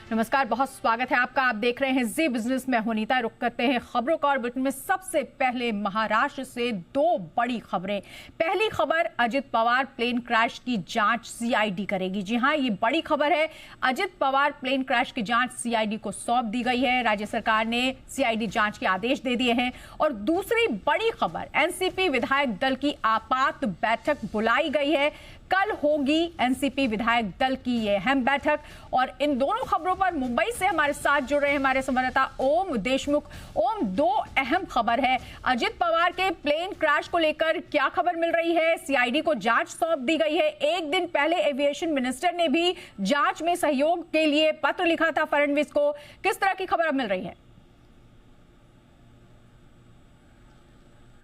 नमस्कार, बहुत स्वागत है आपका। आप देख रहे हैं जी बिजनेस में हुनीता। रुक करते हैं खबरों का और बुलेटिन में सबसे पहले महाराष्ट्र से दो बड़ी खबरें। पहली खबर, अजित पवार प्लेन क्रैश की जांच सीआईडी करेगी। जी हां, ये बड़ी खबर है। अजित पवार प्लेन क्रैश की जांच सीआईडी को सौंप दी गई है। राज्य सरकार ने सीआईडी जांच के आदेश दे दिए हैं। और दूसरी बड़ी खबर, एनसीपी विधायक दल की आपात बैठक बुलाई गई है। कल होगी एनसीपी विधायक दल की ये अहम बैठक। और इन दोनों खबरों पर मुंबई से हमारे साथ जुड़ रहे हैं हमारे संवाददाता ओम देशमुख। ओम, दो अहम खबर है। अजित पवार के प्लेन क्रैश को लेकर क्या खबर मिल रही है? सीआईडी को जांच सौंप दी गई है। एक दिन पहले एविएशन मिनिस्टर ने भी जांच में सहयोग के लिए पत्र लिखा था फडणवीस को। किस तरह की खबर अब मिल रही है?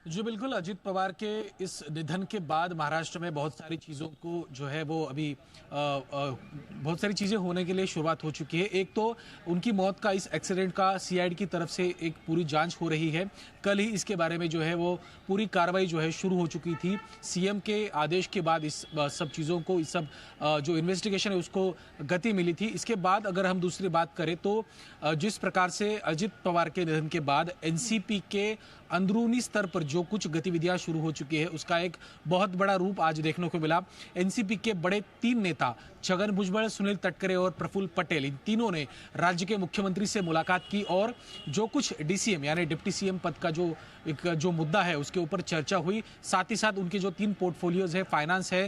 जी बिल्कुल, अजित पवार के इस निधन के बाद महाराष्ट्र में बहुत सारी चीज़ों को जो है वो अभी बहुत सारी चीज़ें होने के लिए शुरुआत हो चुकी है। एक तो उनकी मौत का, इस एक्सीडेंट का सीआईडी की तरफ से एक पूरी जांच हो रही है। कल ही इसके बारे में जो है वो पूरी कार्रवाई जो है शुरू हो चुकी थी। सीएम के आदेश के बाद इस सब चीज़ों को, इस सब जो इन्वेस्टिगेशन है उसको गति मिली थी। इसके बाद अगर हम दूसरी बात करें तो जिस प्रकार से अजित पवार के निधन के बाद एनसीपी के अंदरूनी स्तर पर जो कुछ गतिविधियां शुरू हो चुकी है उसका एक बहुत बड़ा रूप आज देखने को मिला। एनसीपी के बड़े तीन नेता छगन भुजबल, सुनील तटकरे और प्रफुल्ल पटेल, इन तीनों ने राज्य के मुख्यमंत्री से मुलाकात की और जो कुछ डीसीएम यानी डिप्टी सीएम पद का जो मुद्दा है उसके ऊपर चर्चा हुई। साथ ही साथ उनके जो तीन पोर्टफोलियोज है, फाइनेंस है,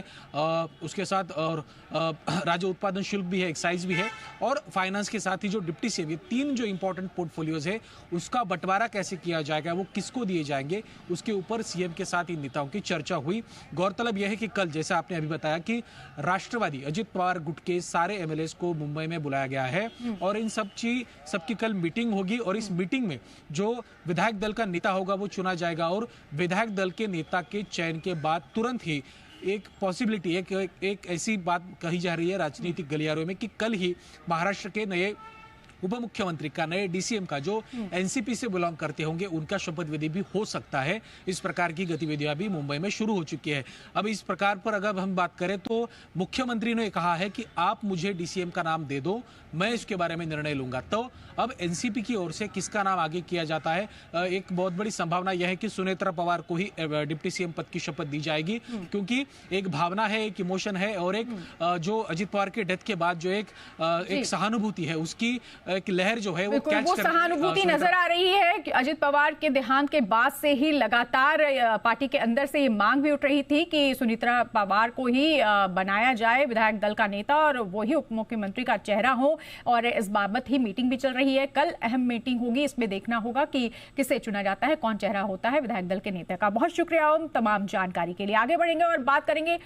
उसके साथ और राज्य उत्पादन शुल्क भी है, एक्साइज भी है, और फाइनेंस के साथ ही जो डिप्टी सीएम, ये तीन जो इंपॉर्टेंट पोर्टफोलियोज है उसका बंटवारा कैसे किया जाएगा, वो किसको दिए जाएंगे, उसके ऊपर सीएम के साथ इन नेताओं की चर्चा हुई। गौरतलब यह है कि कल, जैसा आपने अभी बताया, कि राष्ट्रवादी अजित पवार गुट के सारे एमएलएस को मुंबई में बुलाया गया है और इन सबकी कल मीटिंग होगी। और इस मीटिंग में जो विधायक दल का नेता होगा वो चुना जाएगा और विधायक दल के नेता के चयन के बाद तुरंत ही एक पॉसिबिलिटी, एक ऐसी बात कही जा रही है राजनीतिक गलियारों में कि कल ही महाराष्ट्र के नए उप मुख्यमंत्री का, नए डीसीएम का, जो एनसीपी से बिलोंग करते होंगे, उनका शपथ विधि भी हो सकता है। इस प्रकार की गतिविधियां भी मुंबई में शुरू हो चुकी है। अब इस प्रकार पर अगर हम बात करें तो मुख्यमंत्री ने कहा है कि आप मुझे डीसीएम का नाम दे दो, मैं इसके बारे में निर्णय लूंगा। तो अब एनसीपी की ओर से किसका नाम आगे किया जाता है, एक बहुत बड़ी संभावना यह है कि सुनेत्रा पवार को ही डिप्टी सीएम पद की शपथ दी जाएगी, क्योंकि एक भावना है, एक इमोशन है और एक जो अजित पवार के डेथ के बाद जो एक सहानुभूति है, उसकी एक लहर जो है वो कैच सहानुभूति नजर आ रही है कि अजित पवार के देहांत के बाद से ही लगातार पार्टी के अंदर से ये मांग भी उठ रही थी कि सुनेत्रा पवार को ही बनाया जाए विधायक दल का नेता और वो ही उप मुख्यमंत्री का चेहरा हो। और इस बाबत ही मीटिंग भी चल रही है। कल अहम मीटिंग होगी, इसमें देखना होगा कि किसे चुना जाता है, कौन चेहरा होता है विधायक दल के नेता का। बहुत शुक्रिया ओम तमाम जानकारी के लिए। आगे बढ़ेंगे और बात करेंगे